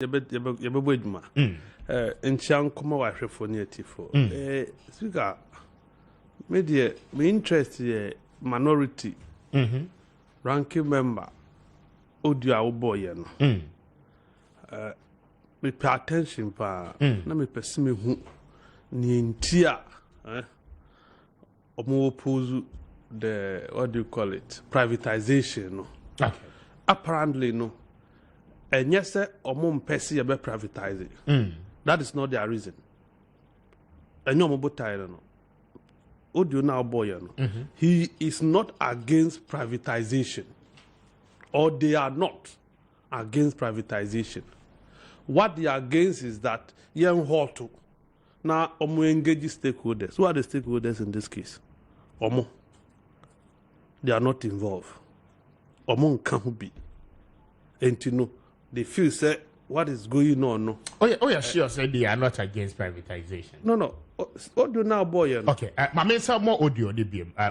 Yebeduma. In Chang Kuma Washefoni for. Speaker, media, me interest minority, ranking member, Odia boy, me pay attention pa, na me pesime hu ni ntia, omo oppose the what do you call it, privatization, no. Okay. Apparently, no. And yes, sir, omo mpesi be privatize it. That is not their reason. And no mo tired no. Odio now boy no. He is not against privatization, or they are not against privatization. What they are against is that young hoto now omo engage stakeholders. Who are the stakeholders in this case? Omo. They are not involved. Omo can't be. And you know, they feel say what is going on. No. Oh yeah, sure. Say they are not against privatization. No. Audio now boy. Okay. My main some more audio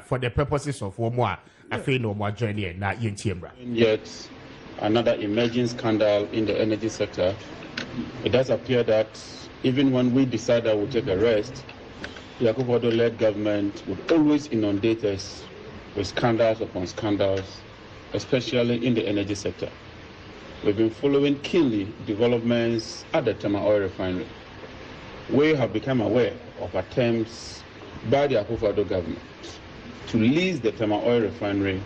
for the purposes of one more. I feel no more joining na yentiembra. Yet another emerging scandal in the energy sector. It does appear that even when we decide that we'll take a rest, the Akufo-Addo-led government would always inundate us with scandals upon scandals, especially in the energy sector. We've been following keenly developments at the Tema Oil Refinery. We have become aware of attempts by the Akufo-Addo government to lease the Tema Oil Refinery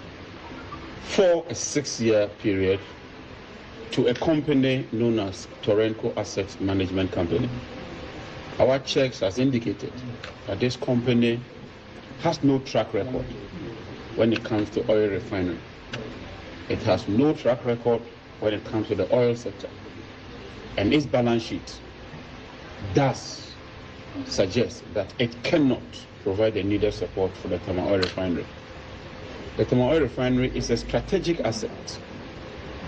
for a 6-year period to a company known as Torrenco Asset Management Company. Our checks has indicated that this company has no track record when it comes to oil refinery. It has no track record when it comes to the oil sector. And its balance sheet does suggest that it cannot provide the needed support for the Tema Oil Refinery. The Tema Oil Refinery is a strategic asset.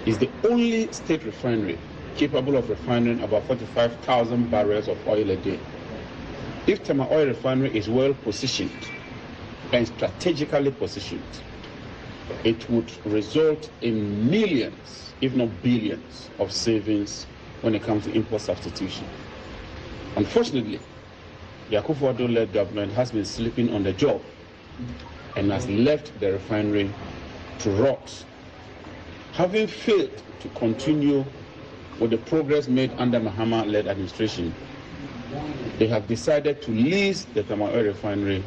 It's the only state refinery capable of refining about 45,000 barrels of oil a day. If Tema Oil Refinery is well positioned and strategically positioned, it would result in millions, if not billions, of savings when it comes to import substitution. Unfortunately, the Akufo-Addo-led government has been sleeping on the job and has left the refinery to rot. Having failed to continue with the progress made under Mahama-led administration, they have decided to lease the Tema Oil Refinery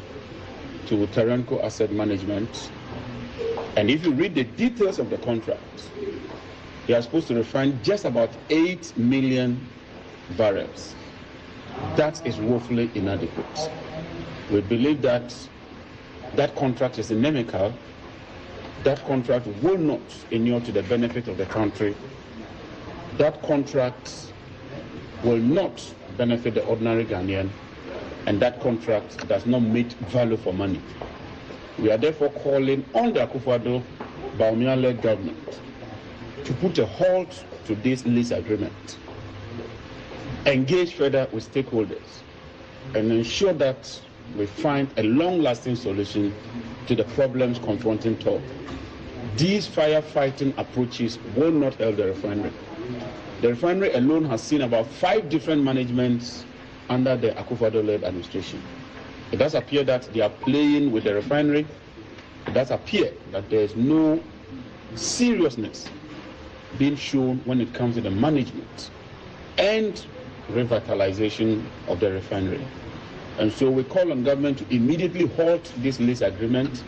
to Torrenco Asset Management. And if you read the details of the contract, they are supposed to refine just about 8 million barrels. That is woefully inadequate. We believe that that contract is inimical. That contract will not inure to the benefit of the country. That contract will not benefit the ordinary Ghanaian, and that contract does not meet value for money. We are therefore calling on the Akufo-Addo-Bawumia-led government to put a halt to this lease agreement, engage further with stakeholders, and ensure that we find a long-lasting solution to the problems confronting TOR. These firefighting approaches will not help the refinery. The refinery alone has seen about 5 different managements under the Akufo-Addo-led administration. It does appear that they are playing with the refinery. It does appear that there is no seriousness being shown when it comes to the management and revitalization of the refinery. And so we call on government to immediately halt this lease agreement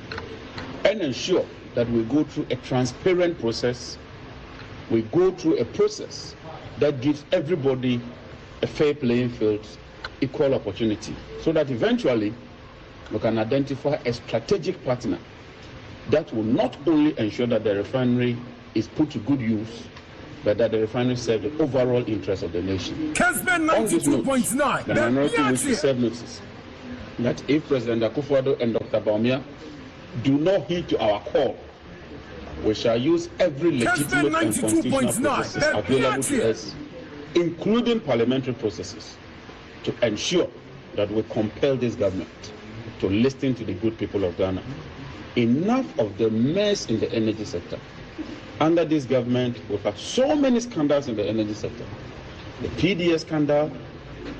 and ensure that we go through a transparent process. We go through a process that gives everybody a fair playing field, equal opportunity, so that eventually we can identify a strategic partner that will not only ensure that the refinery is put to good use, but that the refinery serves the overall interest of the nation. Kessben 92.9. The minority wishes to serve notice that if President Akufo-Addo and Dr. Bawumia do not heed to our call, we shall use every legitimate and constitutional processes available to us, including parliamentary processes, to ensure that we compel this government to listen to the good people of Ghana. Enough of the mess in the energy sector. Under this government, we've had so many scandals in the energy sector. the PDS scandal,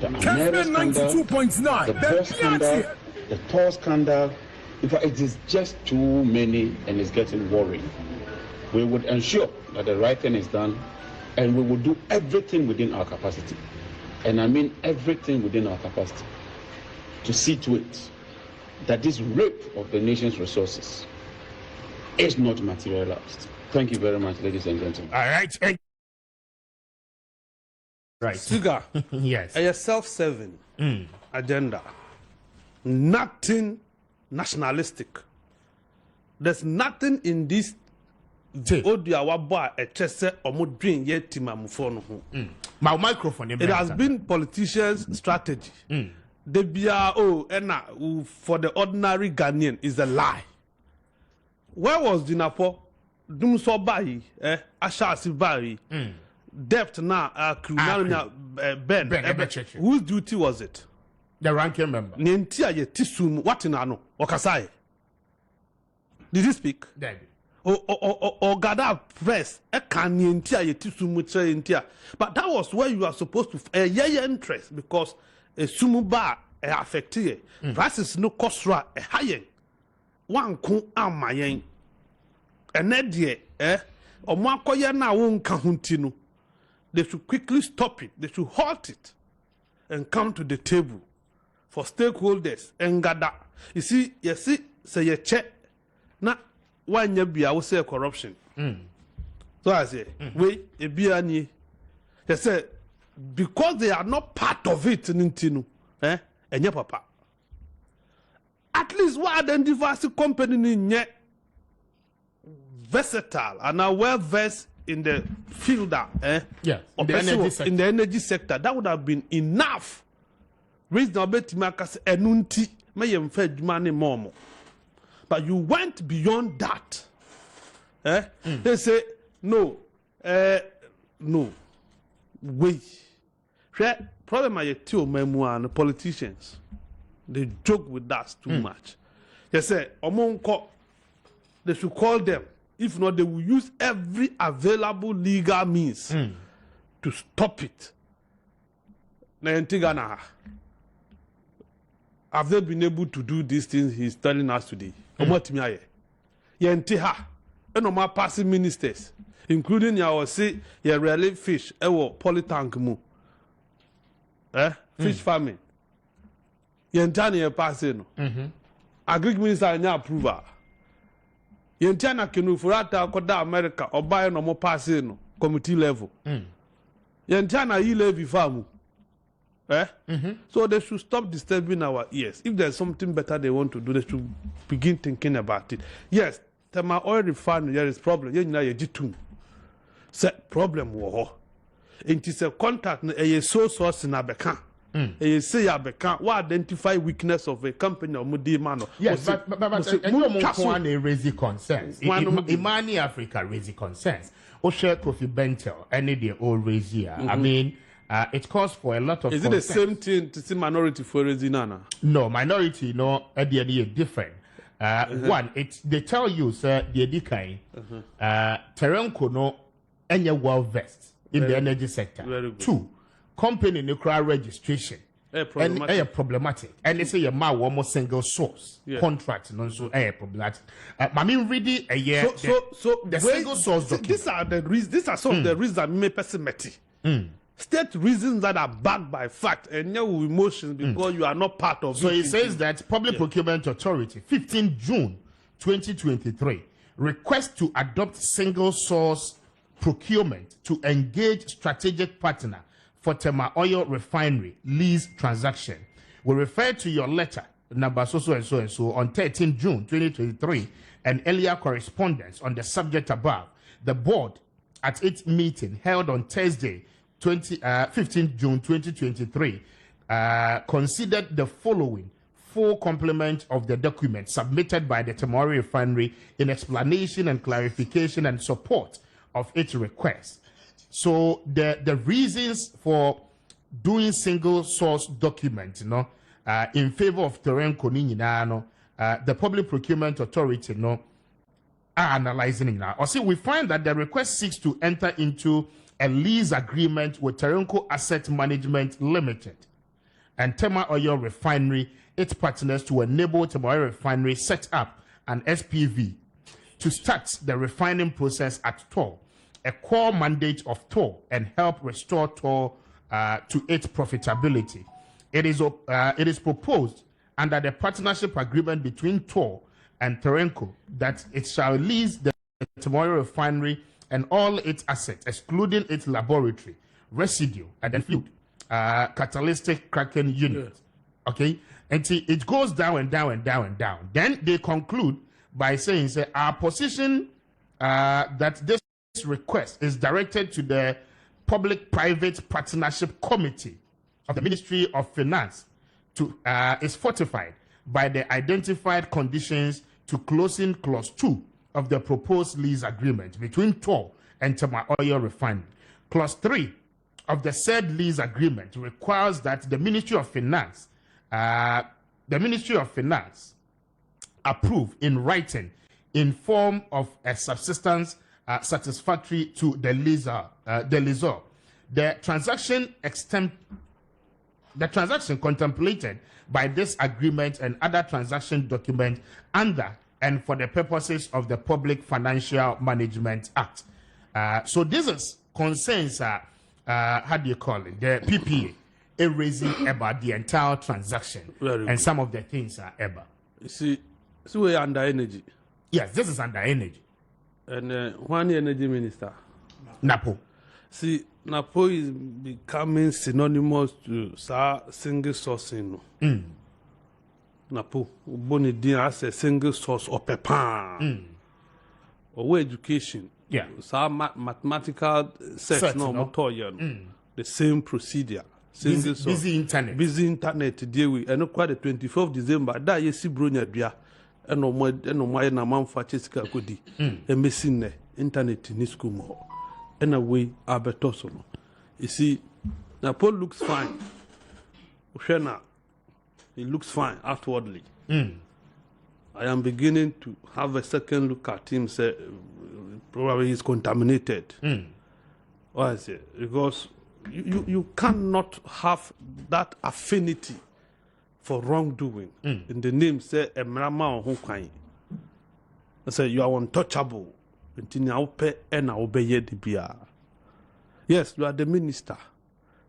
the Amera Kessben scandal, 92.9. the Boss scandal, the Tor scandal. In fact, it is just too many and it's getting worrying. We would ensure that the right thing is done and we will do everything within our capacity. And I mean everything within our capacity to see to it that this rape of the nation's resources is not materialized. Thank you very much, ladies and gentlemen. All right. Right. Sugar. Yes. A self-serving agenda. Nothing nationalistic. There's nothing in this audio waba a chese omo dream yet timamufo no. My microphone. It has been politicians' strategy. The BRO for the ordinary Ghanaian is a lie. Where was Dinapo? Dumso Bayi, Ashasi Bayi, Debt now, criminal Ben. Whose duty was it? The ranking member. Nentia ye tisum what in ano Okasai. Did he speak? Dead. Or Gada press a can yentia ye tisum intia. But that was where you are supposed to a year interest because a sumuba affected prices no costra a high one kun amayen. And that or Makoya na won't kahutinu. They should quickly stop it, they should halt it and come to the table for stakeholders and gather. You see, say you check na one year be I will say corruption. So I say, wait, a be they say because they are not part of it in and your papa. At least what identifies the company in yet versatile and are well versed in the field yeah, in the energy sector. That would have been enough. Reasonable to make us enunti may fed money more. But you went beyond that. They say no, no, wait. Problem I tell memoir and the politicians. They joke with us too much. They say they should call them. If not, they will use every available legal means to stop it. Have they been able to do these things he's telling us today? No passing ministers, including your say your really fish, polytank mu. Fish farming. Yentani passing. Agric minister anya approval. Yentiana kenu furata koda America or buy no more passing committee level. Yentiana yi levy farm. So they should stop disturbing our ears. If there's something better they want to do, they should begin thinking about it. Yes, Tema oil refinery there is problem. You know you set problem war. It is a contact a source in Abeka. You say Abeka, what identify weakness of a company or mudi man. Yes, but raising concerns. Imani Africa raising concerns. Osher Kofi Bentel, any the old raise here. I mean, it calls for a lot of. Is it the same thing to see minority for Rezinana? No, minority, no, different. One, they tell you, sir, the Edikai, Terenko no, any well vest in the energy sector. Very good. Two, company nuclear registration. Problematic. And they say your ma almost single source contract, no, so problematic. I mean, really, a year. So the single source. These are the reasons. These are some of the reasons that make pessimistic. State reasons that are backed by fact and no emotions because you are not part of it. So it says that Public Procurement Authority, 15 June 2023, request to adopt single source procurement to engage strategic partner for Tema Oil Refinery lease transaction. We refer to your letter, number so on 13 June 2023, and earlier correspondence on the subject above. The board, at its meeting held on Thursday, 15 June 2023, considered the following full complement of the document submitted by the Tema Oil Refinery in explanation and clarification and support of its request. So the reasons for doing single source document, in favor of Terenko the Public Procurement Authority, are analyzing it now. Or see, we find that the request seeks to enter into a lease agreement with Terenco Asset Management Limited and Tema Oil Refinery, its partners, to enable Tema Oil Refinery set up an SPV to start the refining process at Tor, a core mandate of Tor, and help restore Tor to its profitability. It is proposed under the partnership agreement between Tor and Terenco that it shall lease the Tema Oil Refinery and all its assets, excluding its laboratory, residue, and then fluid, catalytic cracking unit. Okay? And see, it goes down and down and down and down. Then they conclude by saying, say, our position that this request is directed to the Public-Private Partnership Committee of the Ministry of Finance is fortified by the identified conditions to closing clause 2 of the proposed lease agreement between Tor and Tema Oil Refinery. Clause 3 of the said lease agreement requires that the Ministry of Finance approve in writing in form of a subsistence satisfactory to the leaser. The transaction contemplated by this agreement and other transaction documents under and for the purposes of the Public Financial Management Act. So this is concerns, how do you call it, the PPA, raising about the entire transaction. And some of the things are ever. You see, so we're under energy. Yes, this is under energy. And one energy minister? Napo. See, Napo is becoming synonymous to single sourcing. Napo, Bonnie Dean has a single source of pepan. Or education. Yeah. So mathematical search no motor, the same procedure. Single source. Busy internet. Busy internet deal with and quite the 24th of December. That you see Brunia Bia and no more na manufacture kodi. And missing internet in school more. And away Albertoso. You see, Napo looks fine. Ushena. It looks fine outwardly. I am beginning to have a second look at him. Say, probably he's contaminated. Why is it? Because you cannot have that affinity for wrongdoing in the name. Say, Emrama Honkai. I say you are untouchable. Yes, you are the minister.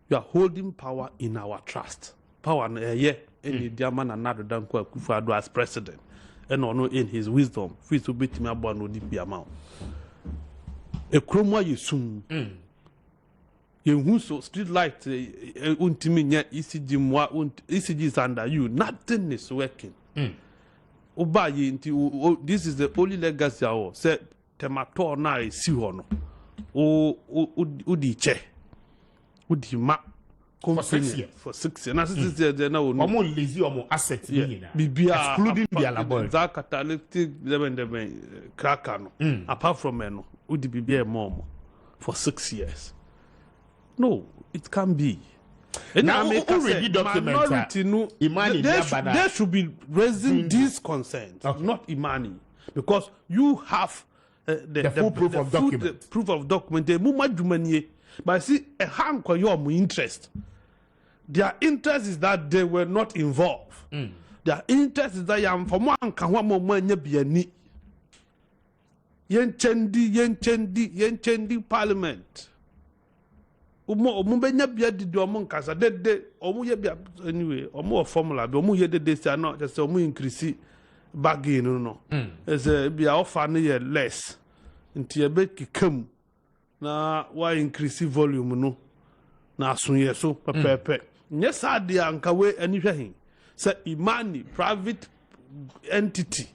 You are holding power in our trust. Power, any Diaman and another than Kufado as president, and no in his wisdom, free to beat me about no deep amount. A chroma you soon. You who so street light, untimia ECG is under you, nothing is working. Oba, this is the only legacy I said, Temator na si hono. Udi che. Udi ma. For 6 years. For 6 years. Now 6 years they now no. Lazy or assets. Excluding the laboratory. That catalytic cracker no. Apart from no, would be more for 6 years. No, it can be. Now already documented. They should be raising these concerns, not Imani, because you have the full proof of document. Proof of document. But see, a hand for your interest. Their interest is that they were not involved. Their interest is that I am from one can one more be yen chendi parliament. Umubenya bia did among casa de anyway, or more formula, but mu yet they say not just mu increase bargain no. As a be offer less into a bit come. Na why increase volume no na sunye so pepepe yes ade anka we anihwe say imani private entity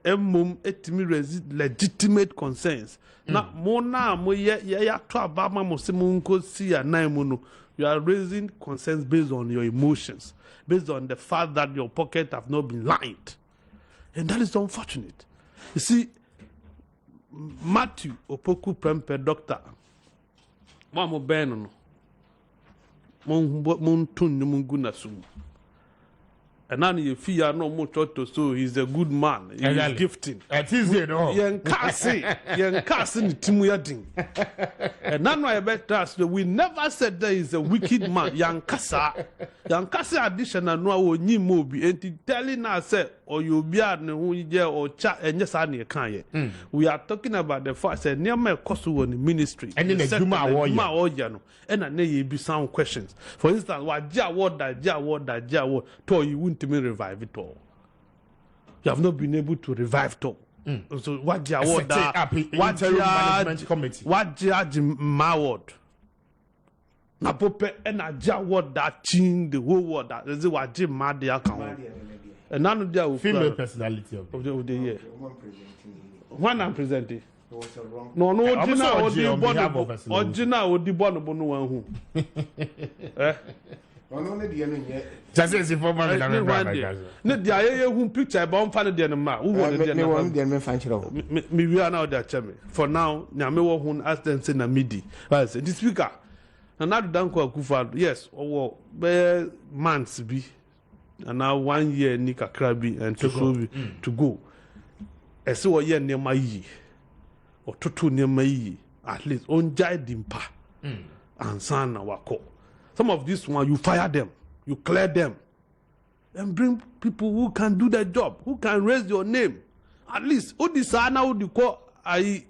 mum etimi legitimate concerns na mo na mo ye to abama mo se mo nko si anan mu no you are raising concerns based on your emotions, based on the fact that your pocket have not been lined, and that is unfortunate. You see, Matthew Opoku Prempe doctor. Mamo Beno. Mon tun mungu na sum. and now you feel no more to so he's a good man. He's gifting. It is it all. Yen kasi timu ya ding. And now I bet us that we never said there is a wicked man. Yankasa additional no ni mobi and telling us say or you be or chat and yes I can. We are talking about the fact that near my kosu in the ministry. And in the Juma no. And I need be some questions. For instance, what that to you wouldn't me revive it all. You have not been able to revive it all. So what management committee? What judge my word? Na pope and a jaward that change the whole world that is what Jim mad account. And none of the female personality of the year. When I'm presenting. No, original would be born of no one who. Just as if I'm not the who picture bomb fan of the animal who wanted the me we are now that chemi. For now, Nyamewo who asked them say na midi. As the speaker. And now Danko Kufa, yes, or months be. And now 1 year Nika Krabi and to go. And so a year near my ye. Or tutu near my at least on jai dimpa and san wako. Some of this one you fire them, you clear them, and bring people who can do the job, who can raise your name. At least who disana who you call I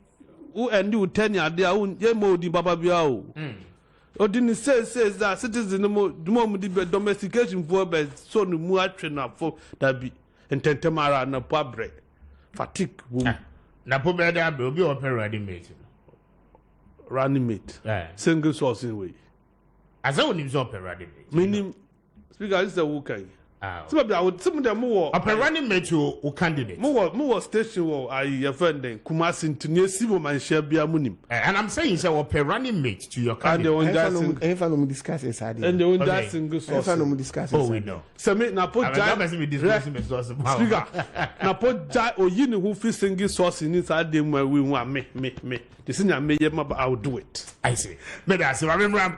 who and you 10 years there who yemo di baba biao. Odini says that citizens the more domestication for be so no mu atwena for that be ententemara na pobre fatigue na po be da be obi open running mate single source in way as I would open running mate meaning speaker is the worker some of them more open running mate to candidate more station wo I offending Kumasi into civil man share bia munim and I'm saying say open running mate to your candidate and no discuss is and the one that single source no discuss we know so me na put speaker na put jai oyini who fit single source in inside them we want me this is me I will do it I say but I remember